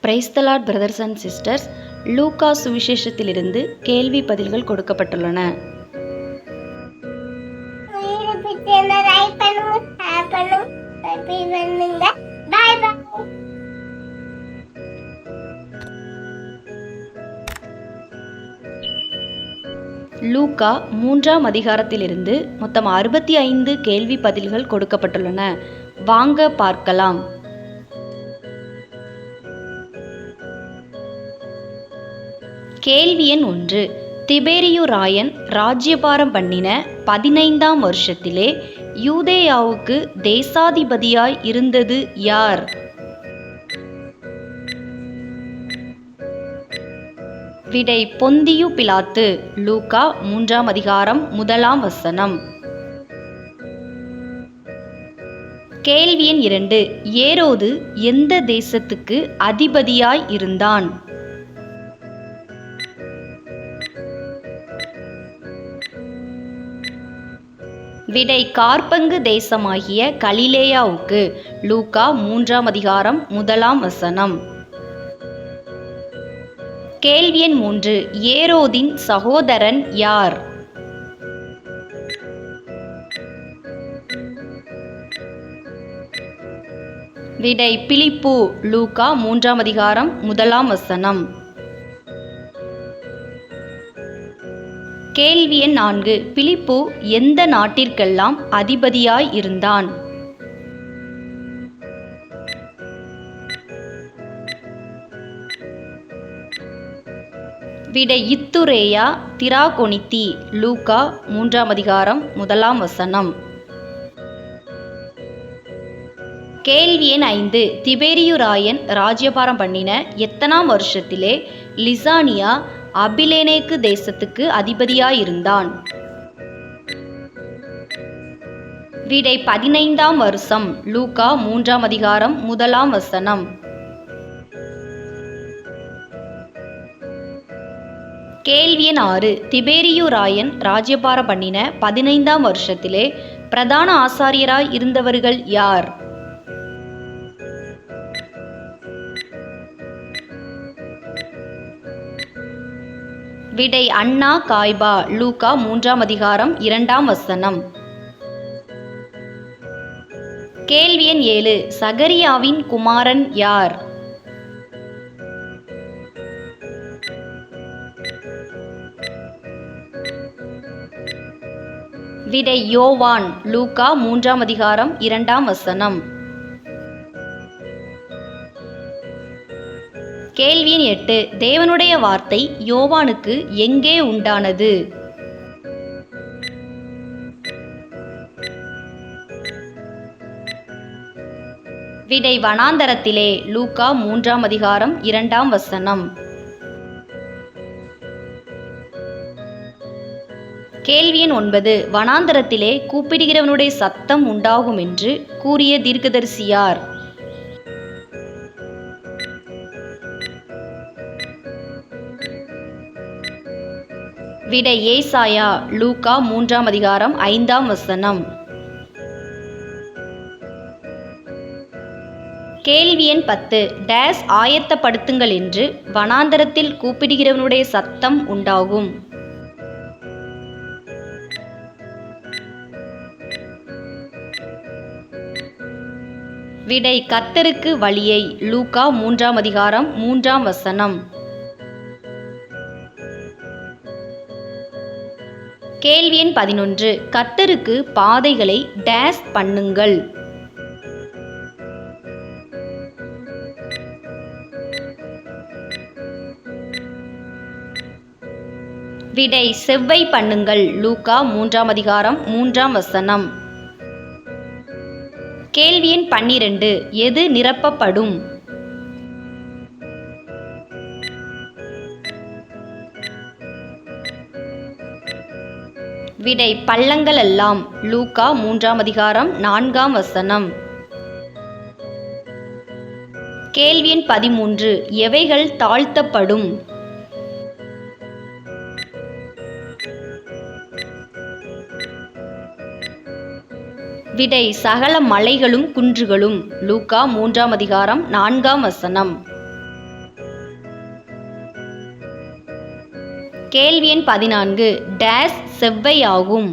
Price the Lord brothers and sisters. லூக்கா சுவிசேஷத்திலிருந்து கேள்வி பதில்கள் கொடுக்கப்பட்டுள்ளன. லூக்கா 3ஆம் அதிகாரத்திலிருந்து மொத்தம் 65 கேள்வி பதில்கள் கொடுக்கப்பட்டுள்ளன. வாங்க பார்க்கலாம். கேள்வி எண் 1. திபேரியு ராயன் ராஜ்யபாரம் பண்ணின 15ஆம் வருஷத்திலே யூதேயாவுக்கு தேசாதிபதியாய் இருந்தது யார்? விடை பொந்தியு பிலாத்து. லூக்கா 3ஆம் அதிகாரம் 1ஆம் வசனம். கேள்வி எண் 2. ஏரோது எந்த தேசத்துக்கு அதிபதியாய் இருந்தான்? விடை காற்பங்கு தேசமாகிய கலிலேயாவுக்கு. லூக்கா 3ஆம் அதிகாரம் 1ஆம் வசனம். கேள்வி எண் 3. ஏரோதின் சகோதரன் யார்? விடை பிலிப்பு. லூக்கா 3ஆம் அதிகாரம் 1ஆம் வசனம். கேள்வி எண் 4. பிலிப்பு எந்த நாட்டிற்கெல்லாம் அதிபதியாய் இருந்தான்? விடை இத்துரேயா திராகோனித்தி. லூக்கா 3ஆம் அதிகாரம் 1ஆம் வசனம். கேள்வி எண் 5. திபேரியு ராயன் ராஜ்யபாரம் பண்ணின எத்தனாம் வருஷத்திலே லிசானியா அபிலேனேக்கு தேசத்துக்கு அதிபதியாயிருந்தான்? விடை 15ஆம் வருஷம். லூக்கா 3ஆம் அதிகாரம் 1ஆம் வசனம். கேள்வி எண் 6. திபேரியு ராயன் ராஜ்யபாரம் பண்ணின 15ஆம் வருஷத்திலே பிரதான ஆசாரியராய் இருந்தவர்கள் யார்? விடை அன்னா காய்பா. லூக்கா 3ஆம் அதிகாரம் 2ஆம் வசனம். கேள்வி எண் 7. சகரியாவின் குமாரன் யார்? விடை யோவான். லூக்கா 3ஆம் அதிகாரம் 2ஆம் வசனம். கேள்வி எண் 8. தேவனுடைய வார்த்தை யோவானுக்கு எங்கே உண்டானது? விடை வனாந்தரத்திலே. லூக்கா 3ஆம் அதிகாரம் 2ஆம் வசனம். கேள்வி எண் 9. வனாந்தரத்திலே கூப்பிடுகிறவனுடைய சத்தம் உண்டாகும் என்று கூறிய தீர்க்கதரிசி யார்? விடை ஏசாயா. லூக்கா 3ஆம் அதிகாரம் 5ஆம் வசனம். கேள்வி எண் 10. டேஸ் ஆயத்தப்படுத்துங்கள் என்று வனாந்தரத்தில் கூப்பிடுகிறவனுடைய சத்தம் உண்டாகும்? விடை கர்த்தருக்கு வழியை. லூக்கா 3ஆம் அதிகாரம் 3ஆம் வசனம். கேள்வி எண் 11. கர்த்தருக்கு பாதைகளை டேஸ் பண்ணுங்கள்? விடை செவ்வை பண்ணுங்கள். லூக்கா 3ஆம் அதிகாரம் 3ஆம் வசனம். கேள்வி எண் 12. எது நிரப்பப்படும்? விடை பள்ளங்கள் எல்லாம். லூக்கா 3ஆம் அதிகாரம் 4ஆம் வசனம். கேள்வி எண் 13. எவைகள் தாழ்த்தப்படும்? விடை சகல மலைகளும் குன்றுகளும். லூக்கா 3ஆம் அதிகாரம் 4ஆம் வசனம். கேள்வி எண் 14 டேஸ் செவ்வையாகும்.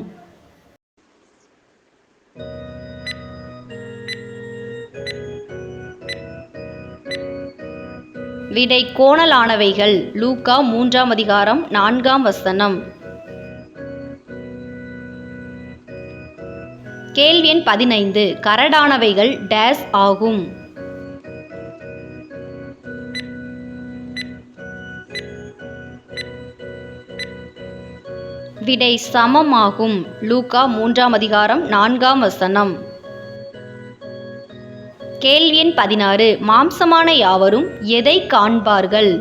விடை கோணலானவைகள். லூக்கா 3ஆம் அதிகாரம் 4ஆம் வசனம். கேள்வி எண் 15 கரடானவைகள் டேஸ் ஆகும். விடை சமமாகும். லூக்கா 3ஆம் அதிகாரம் 4ஆம் வசனம். கேள்வி எண் 16 மாம்சமான யாவரும் எதை காண்பார்கள்?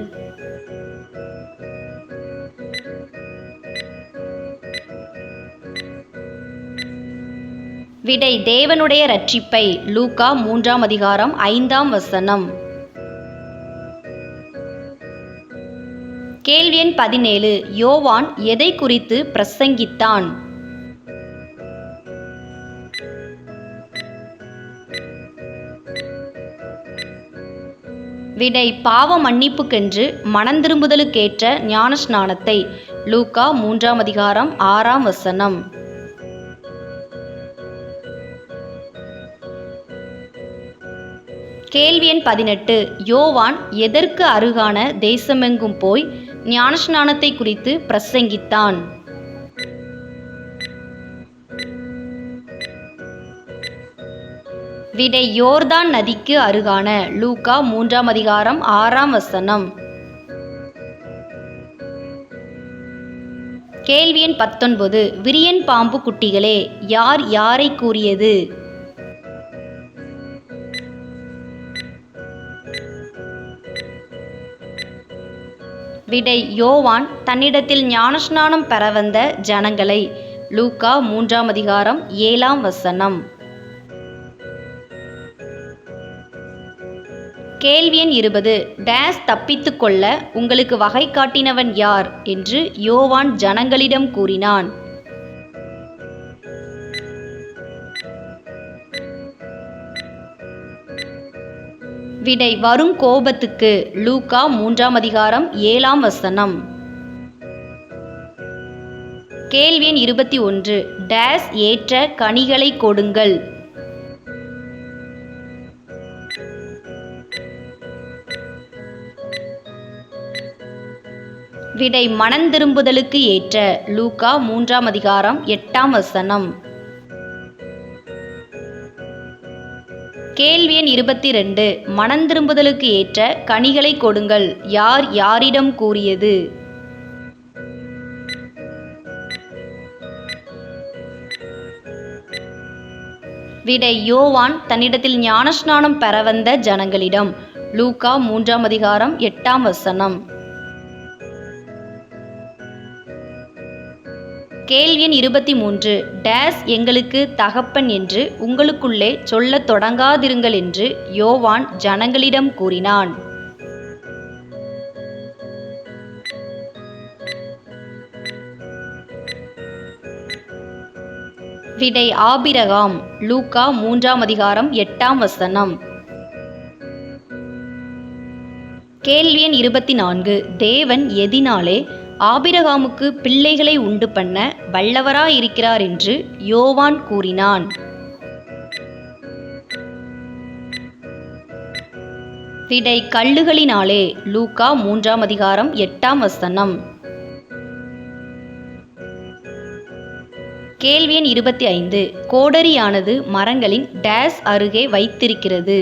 விடை தேவனுடைய இரட்சிப்பை. லூக்கா 3ஆம் அதிகாரம் 5ஆம் வசனம். கேள்வி எண் 17 யோவான் எதை குறித்து பிரசங்கித்தான்? விடை பாவ மன்னிப்புக்கென்று மனந்திரும்புதலுக்கேற்ற ஞானஸ்நானத்தை. லூக்கா 3ஆம் அதிகாரம் 6ஆம் வசனம். கேள்வி எண் 18 யோவான் எதற்கு அருகான தேசமெங்கும் போய் ஞானஸ்நானத்தை குறித்து பிரசங்கித்தான்? விடை யோர்தான் நதிக்கு அருகான. லூக்கா 3ஆம் அதிகாரம் 6ஆம் வசனம். கேள்வி எண் 19 விரியன் பாம்பு குட்டிகளே யார் யாரை கூறியது? விடை யோவான் தன்னிடத்தில் ஞானஸ்நானம் பெற வந்த ஜனங்களை. லூக்கா 3ஆம் அதிகாரம் 7ஆம் வசனம். கேள்வி எண் 20 டேஸ் தப்பித்து கொள்ள உங்களுக்கு வகை காட்டினவன் யார் என்று யோவான் ஜனங்களிடம் கூறினான்? விடை வரும் கோபத்துக்கு. லூக்கா 3ஆம் அதிகாரம் 7ஆம் வசனம். கேள்வி எண் 21 டேஸ் ஏற்ற கனிகளை கொடுங்கள். விடை மனந்திரும்புதலுக்கு ஏற்ற. லூக்கா 3ஆம் அதிகாரம் 8ஆம் வசனம். கேள்வி எண் 22 மனந்திரும்புதலுக்கு ஏற்ற கனிகளை கொடுங்கள் யார் யாரிடம் கூறியது? விடை யோவான் தன்னிடத்தில் ஞானஸ்நானம் பெற வந்த ஜனங்களிடம். லூக்கா 3ஆம் அதிகாரம் 8ஆம் வசனம். கேள்வி எண் 23 டேஸ் எங்களுக்கு தகப்பன் என்று உங்களுக்குள்ளே சொல்லத் தொடங்காதிருங்கள் என்று யோவான் ஜனங்களிடம் கூறினான்? விடை ஆபிரகாம். லூக்கா 3ஆம் அதிகாரம் 8ஆம் வசனம். கேள்வி எண் 24 தேவன் எதினாலே ஆபிரகாமுக்கு பிள்ளைகளை உண்டு பண்ண வல்லவராயிருக்கிறார் என்று யோவான் கூறினான்? விடை கல்லுகளினாலே. லூக்கா 3ஆம் அதிகாரம் 8ஆம் வசனம். கேள்வி எண் 25 கோடரியானது மரங்களின் டேஸ் அருகே வைத்திருக்கிறது?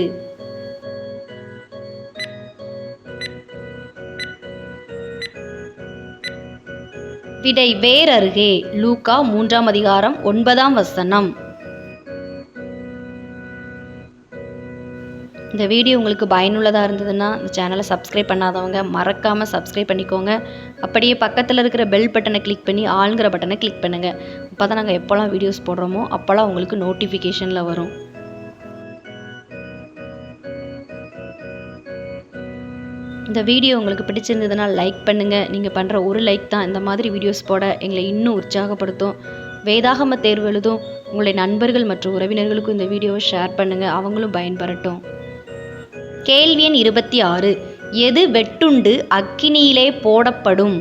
விடை வேர் அருகே. லூக்கா 3ஆம் அதிகாரம் 9ஆம் வசனம். இந்த வீடியோ உங்களுக்கு பயனுள்ளதாக இருந்ததுன்னா இந்த சேனலை சப்ஸ்கிரைப் பண்ணாதவங்க மறக்காமல் சப்ஸ்கிரைப் பண்ணிக்கோங்க. அப்படியே பக்கத்தில் இருக்கிற பெல் பட்டனை கிளிக் பண்ணி ஆளுங்கிற பட்டனை கிளிக் பண்ணுங்கள். அப்போ தான் நாங்கள் எப்போல்லாம் வீடியோஸ் போடுறோமோ அப்போல்லாம் உங்களுக்கு நோட்டிஃபிகேஷனில் வரும். இந்த வீடியோ உங்களுக்கு பிடிச்சிருந்ததுன்னா லைக் பண்ணுங்கள். நீங்கள் பண்ணுற ஒரு லைக் தான் இந்த மாதிரி வீடியோஸ் போட எங்களை இன்னும் உற்சாகப்படுத்தும். வேதாகம தேர்வு எழுதும் உங்களுடைய நண்பர்கள் மற்றும் உறவினர்களுக்கும் இந்த வீடியோவை ஷேர் பண்ணுங்கள், அவங்களும் பயன்பெறட்டும். கேள்வி எண் 26 எது வெட்டுண்டு அக்கினியிலே போடப்படும்?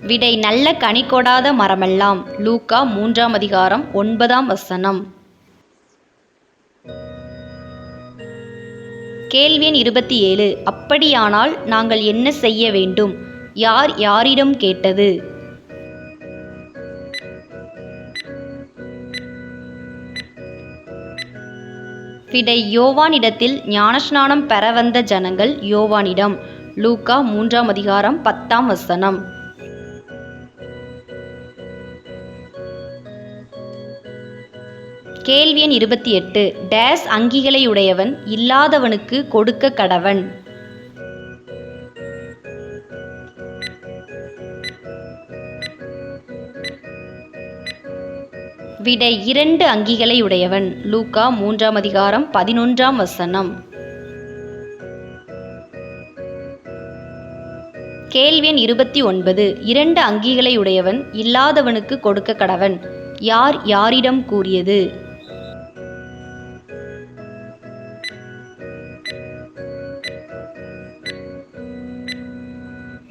விடை நல்ல கனி கொடாத மரமெல்லாம். லூக்கா 3ஆம் அதிகாரம் 9ஆம் வசனம். கேள்வி எண் 27. அப்படியானால் நாங்கள் என்ன செய்ய வேண்டும்? யார் யாரிடம் கேட்டது? விடை யோவானிடத்தில் ஞானஸ்நானம் பெற வந்த ஜனங்கள் யோவானிடம். லூக்கா 3ஆம் அதிகாரம் 10ஆம் வசனம். கேள்வி எண் 28. டேஸ் அங்கிகளையுடையவன் இல்லாதவனுக்கு கொடுக்க கடவன். விடை 2 அங்கிகளையுடையவன். லூக்கா 3ஆம் அதிகாரம் 11ஆம் வசனம். கேள்வி எண் 29. 2 அங்கிகளையுடையவன் இல்லாதவனுக்கு கொடுக்க கடவன். யார் யாரிடம் கூறியது?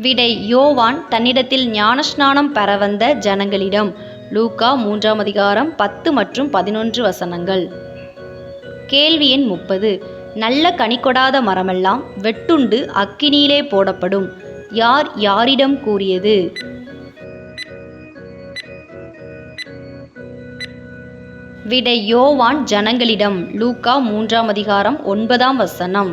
விடை யோவான் தன்னிடத்தில் ஞானஸ்நானம் பெற வந்த ஜனங்களிடம். லூக்கா 3ஆம் அதிகாரம் 10 மற்றும் 11 வசனங்கள். கேள்வி எண் 30. நல்ல கனி கொடாத மரமெல்லாம் வெட்டுண்டு அக்கினியிலே போடப்படும். யார் யாரிடம் கூறியது? விடை யோவான் ஜனங்களிடம். லூக்கா 3ஆம் அதிகாரம் 9ஆம் வசனம்.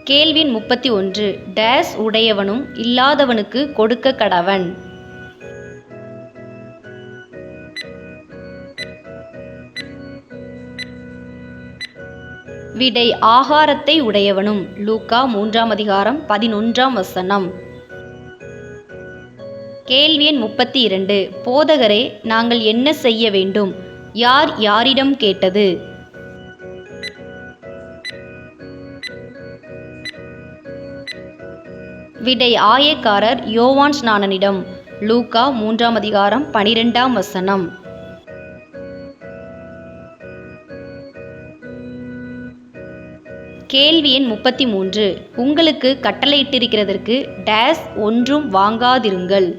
கேள்வி எண் 31. டேஸ் உடையவனும் இல்லாதவனுக்கு கொடுக்க கடவன். விடை ஆகாரத்தை உடையவனும். லூக்கா 3ஆம் அதிகாரம் 11ஆம் வசனம். கேள்வி எண் 32. போதகரே, நாங்கள் என்ன செய்ய வேண்டும்? யார் யாரிடம் கேட்டது? விடை ஆயக்காரர் யோவான் ஸ்நானனிடம். லூக்கா 3ஆம் அதிகாரம் 12ஆம் வசனம். கேள்வி எண் 33. உங்களுக்கு கட்டளையிட்டிருக்கிறதற்கு டேஸ் ஒன்றும் வாங்காதிருங்கள்.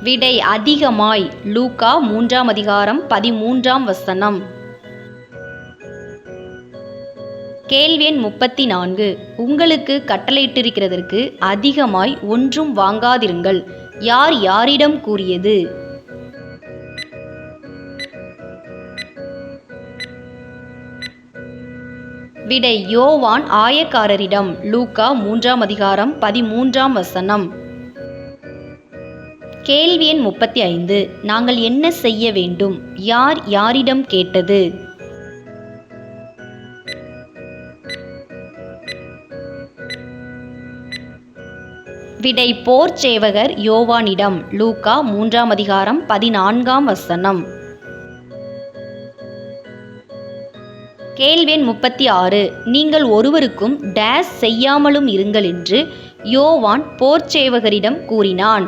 விடை அதிகமாய். லூக்கா 3ஆம் அதிகாரம் 13ஆம் வசனம். கேள்வி எண் 34. உங்களுக்கு கட்டளையிட்டிருக்கிறதற்கு அதிகமாய் ஒன்றும் வாங்காதிருங்கள். யார் யாரிடம் கூறியது? விடை யோவான் ஆயக்காரரிடம். லூக்கா 3ஆம் அதிகாரம் 13ஆம் வசனம். கேள்வி எண் 35. நாங்கள் என்ன செய்ய வேண்டும்? யார் யாரிடம் கேட்டது? விடை போர் சேவகர் யோவானிடம். லூக்கா 3ஆம் அதிகாரம் 14ஆம் வசனம். கேள்வி எண் 36. நீங்கள் ஒருவருக்கும் டேஸ் செய்யாமலும் இருங்கள் என்று யோவான் போர் சேவகரிடம் கூறினான்.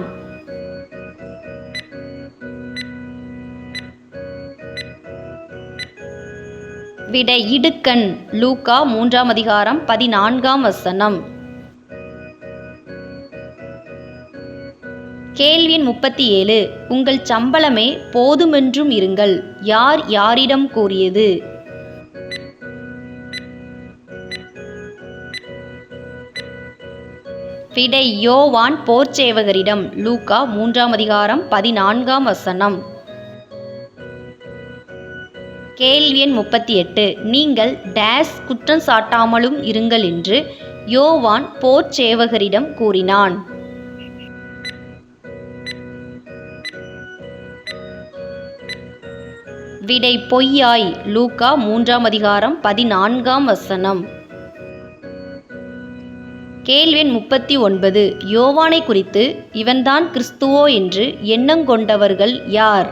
விடை இடுக்கண். லூக்கா 3ஆம் அதிகாரம் 14ஆம் வசனம். கேள்வி எண் 37. உங்கள் சம்பளமே போதுமென்றும் இருங்கள். யார் யாரிடம் கூறியது? விடை யோவான் போர்ச்சேவகரிடம். லூக்கா 3ஆம் அதிகாரம் 14ஆம் வசனம். கேள்வி எண் 38. நீங்கள் டேஸ் குற்றம் சாட்டாமலும் இருங்கள் என்று யோவான் போர்ச்சேவகரிடம் கூறினான். விடை பொய்யாய். லூக்கா 3ஆம் அதிகாரம் 14ஆம் வசனம். கேள்வி எண் 39. யோவானை குறித்து இவன்தான் கிறிஸ்துவோ என்று எண்ணங்கொண்டவர்கள் யார்?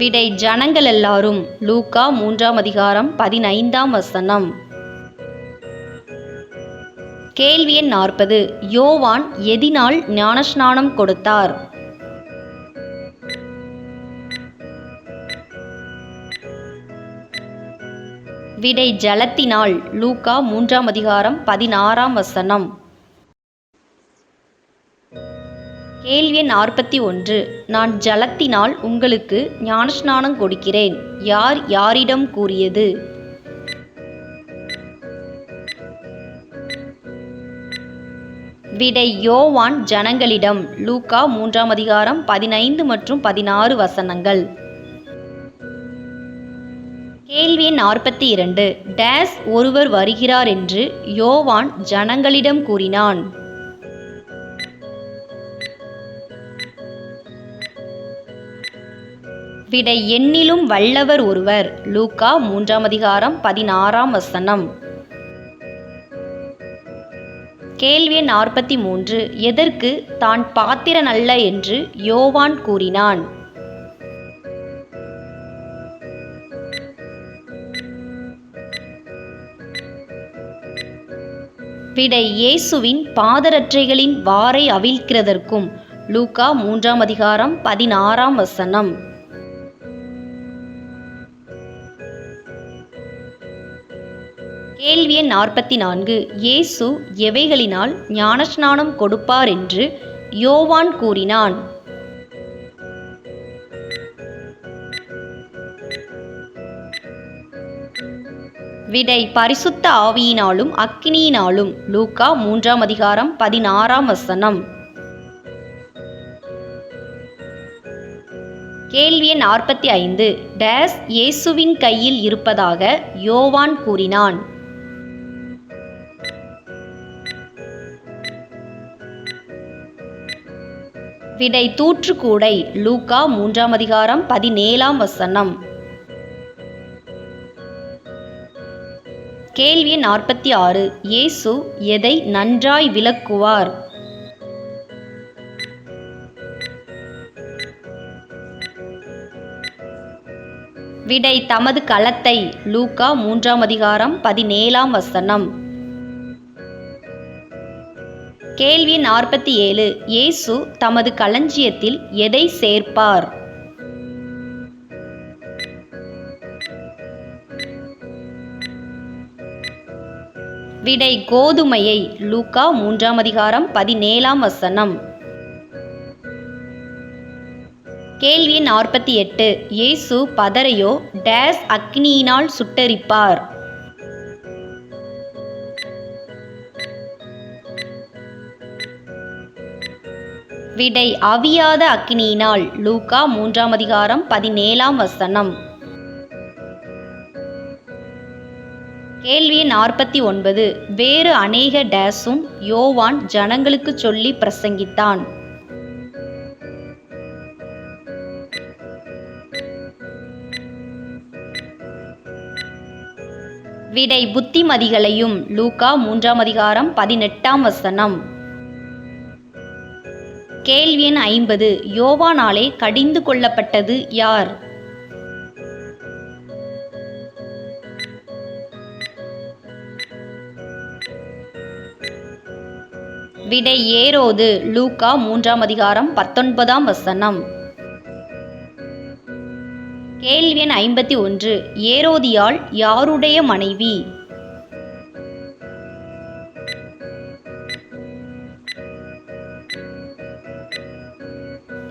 விடை ஜனங்கள் எல்லாரும். லூக்கா 3ஆம் அதிகாரம் 15ஆம் வசனம். கேள்வி எண் 40. யோவான் எதினால் ஞானஸ்நானம் கொடுத்தார்? விடை ஜலத்தினால். லூக்கா 3ஆம் அதிகாரம் 16ஆம் வசனம். கேள்வி எண் 41. நான் ஜலத்தினால் உங்களுக்கு ஞானஸ்நானம் கொடுக்கிறேன். யார் யாரிடம் கூறியது? விடை யோவான் ஜனங்களிடம். லூக்கா 3ஆம் அதிகாரம் 15 மற்றும் 16 வசனங்கள். கேள்வி எண் 42. டேஸ் ஒருவர் வருகிறார் என்று யோவான் ஜனங்களிடம் கூறினான். விடை எண்ணிலும் வல்லவர் ஒருவர். லூக்கா 3ஆம் அதிகாரம் 16ஆம் வசனம். கேள்வி எண் 43. எதற்கு தான் பாத்திரன் அல்ல என்று யோவான் கூறினான்? விடை இயேசுவின் பாதரட்சைகளின் வாரை அவிழ்க்கிறதற்கும். லூக்கா 3ஆம் அதிகாரம் 16ஆம் வசனம். கேள்வி எண் 44. இயேசு எவைகளினால் ஞானஸ்நானம் கொடுப்பார் என்று யோவான் கூறினான்? விடை பரிசுத்த ஆவியினாலும் அக்கினியினாலும். லூக்கா 3ஆம் அதிகாரம் 16ஆம் வசனம். கேள்வி எண் 45. டேஸ் இயேசுவின் கையில் இருப்பதாக யோவான் கூறினான்? விடை தூற்றுக்கூடை. லூக்கா 3ஆம் அதிகாரம் 17ஆம் வசனம். கேள்வி 46. இயேசு எதை நன்றாய் விளக்குவார்? விடை தமது களத்தை. லூக்கா 3ஆம் அதிகாரம் 17ஆம் வசனம். கேள்வி 47. இயேசு தமது களஞ்சியத்தில் எதை சேர்ப்பார்? விடை கோதுமையை. லூக்கா 3ஆம் அதிகாரம் 17ஆம் வசனம். கேள்வி 48. இயேசு பதரையோ டேஸ் அக்னியினால் சுட்டரிப்பார்? விடை அவியாத அக்கினியினால். லூக்கா 3ஆம் அதிகாரம் 17ஆம் வசனம். கேள்வி 49. வேறு அநேக டேஸும் யோவான் ஜனங்களுக்கு சொல்லி பிரசங்கித்தான். விடை புத்திமதிகளையும். லூக்கா 3ஆம் அதிகாரம் 18ஆம் வசனம். கேள்வி எண் 50. யோவானாலே கடிந்து கொள்ளப்பட்டது யார்? விடை ஏரோது. லூக்கா 3ஆம் அதிகாரம் 19ஆம் வசனம். கேள்வி எண் 51. ஏரோதியாள் யாருடைய மனைவி?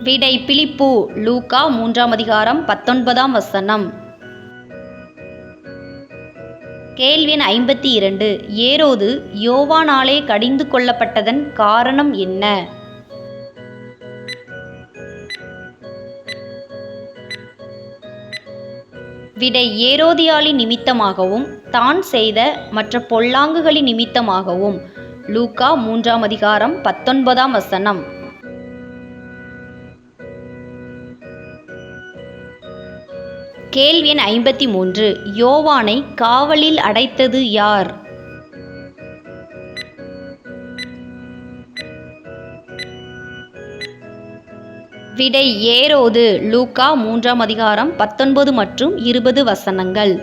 விடை பிலிப்பு. லூக்கா 3ஆம் அதிகாரம் 19ஆம் வசனம். கேள்வி எண் 52. ஏரோது யோவானாலே கடிந்து கொள்ளப்பட்டதன் காரணம் என்ன? விடை ஏரோதியாளின் நிமித்தமாகவும் தான் செய்த மற்ற பொல்லாங்குகளின் நிமித்தமாகவும். லூக்கா 3ஆம் அதிகாரம் 19ஆம் வசனம். கேள்வி எண் 53. யோவானை காவலில் அடைத்தது யார்? விடை ஏரோது. லூக்கா 3ஆம் அதிகாரம் 19 மற்றும் 20 வசனங்கள்.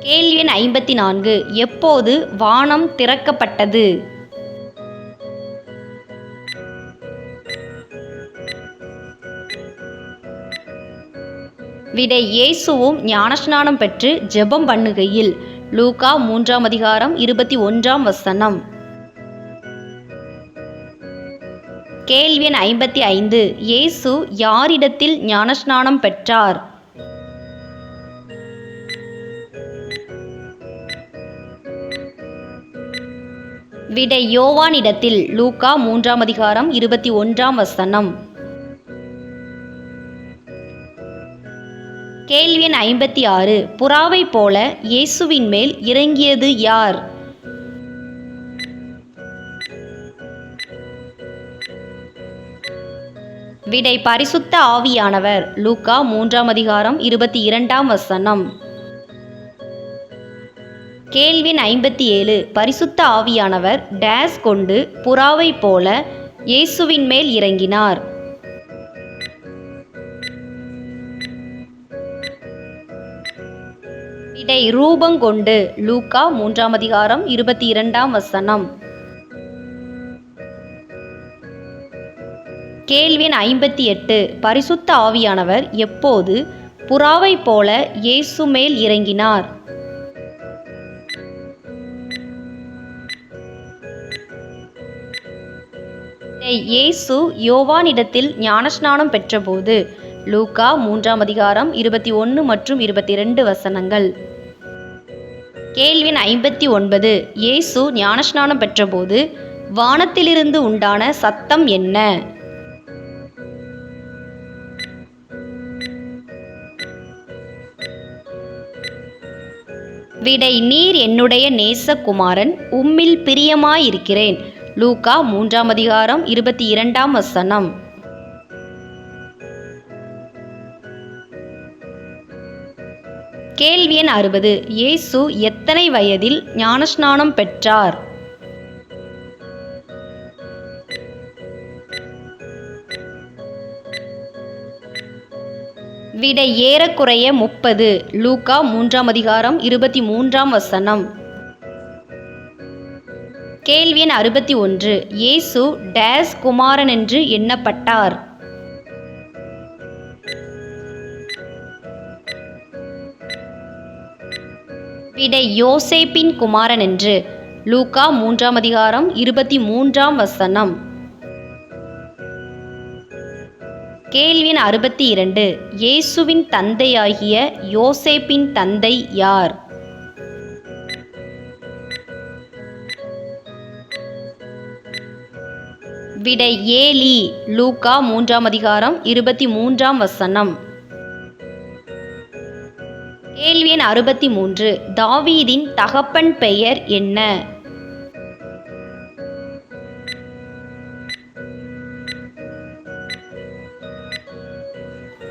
கேள்வி எண் 54. எப்போது வானம் திறக்கப்பட்டது? விடை இயேசுவும் ஞானஸ்நானம் பெற்று ஜெபம் பண்ணுகையில். லூக்கா 3ஆம் அதிகாரம் 21ஆம் வசனம். கேள்வி எண் 55. இயேசு யாரிடத்தில் ஞானஸ்நானம் பெற்றார்? விடை யோவானிடத்தில். லூக்கா 3ஆம் அதிகாரம் 21ஆம் வசனம். கேள்வி எண் 56. புறாவை போல இயேசுவின் மேல் இறங்கியது யார்? விடை பரிசுத்த ஆவியானவர். லூக்கா 3ஆம் அதிகாரம் 22ஆம் வசனம். கேள்வி எண் 57. பரிசுத்த ஆவியானவர் டேஸ் கொண்டு புறாவை போல இயேசுவின் மேல் இறங்கினார்? விடை ரூபங்கொண்டு. லூக்கா 3ஆம் அதிகாரம் 22ஆம் வசனம். கேள்வி எண் 58. பரிசுத்த ஆவியானவர் எப்போது புறாவை போல இயேசு மேல் இறங்கினார்? இயேசு யோவானிடத்தில் ஞானஸ்நானம் பெற்றபோது. லூக்கா 3ஆம் அதிகாரம் 21 மற்றும் 22 வசனங்கள். கேள்வி எண் 59. இயேசு ஞானஸ்நானம் பெற்றபோது வானத்திலிருந்து உண்டான சத்தம் என்ன? விடை நீர் என்னுடைய நேசகுமாரன், உம்மில் பிரியமாயிருக்கிறேன். லூக்கா 3ஆம் அதிகாரம் 22ஆம் வசனம். கேள்வி எண் 60. இயேசு எத்தனை வயதில் ஞானஸ்நானம் பெற்றார்? விடை ஏறக்குறைய 30. லூக்கா 3ஆம் அதிகாரம் 23ஆம் வசனம். கேள்வி எண் 61. இயேசு டேஸ் குமாரன் என்று எண்ணப்பட்டார்? விடை யோசேப்பின் குமாரன் என்று. லூக்கா 3ஆம் அதிகாரம் 23ஆம் வசனம். கேள்வி எண் 62. இயேசுவின் தந்தையாகிய யோசேப்பின் தந்தை யார்? விடை ஏலி. லூக்கா 3ஆம் அதிகாரம் 23ஆம் வசனம். கேள்வி எண் 63. தாவீதின் தகப்பன் பெயர் என்ன?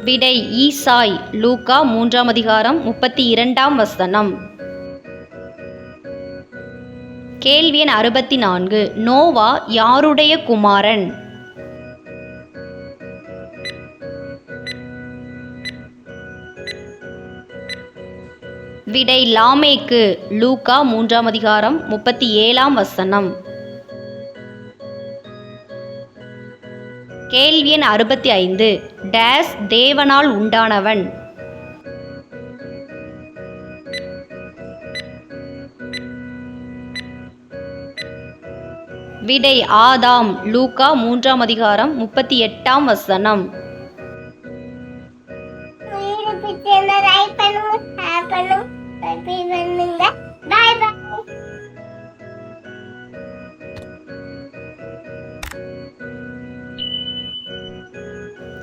விடை ஈசாய். லூக்கா 3ஆம் அதிகாரம் 32ஆம் வசனம். கேள்வி எண் 64. நோவா யாருடைய குமாரன்? விடை லாமேக்கு. லூக்கா 3ஆம் அதிகாரம் 37ஆம் வசனம். கேள்வி எண் 65. டேஸ் தேவனால் உண்டானவன்? விடை ஆதாம். லூக்கா 3ஆம் அதிகாரம் 38ஆம் வசனம்.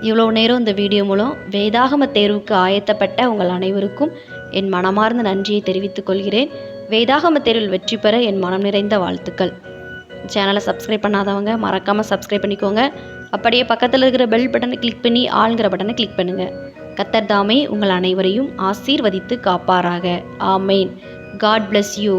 இவ்வளோ நேரம் இந்த வீடியோ மூலம் வேதாகம தேர்வுக்கு ஆயத்தப்பட்ட உங்கள் அனைவருக்கும் என் மனமார்ந்த நன்றியை தெரிவித்துக் கொள்கிறேன். வேதாகம தேர்வில் வெற்றி பெற என் மனம் நிறைந்த வாழ்த்துக்கள். சேனலை சப்ஸ்கிரைப் பண்ணாதவங்க மறக்காமல் சப்ஸ்கிரைப் பண்ணிக்கோங்க. அப்படியே பக்கத்தில் இருக்கிற பெல் பட்டனை கிளிக் பண்ணி ஆளுங்கிற பட்டனை கிளிக் பண்ணுங்கள். கர்த்தர் தாமே உங்கள் அனைவரையும் ஆசீர்வதித்து காப்பாராக. ஆமேன். God bless you.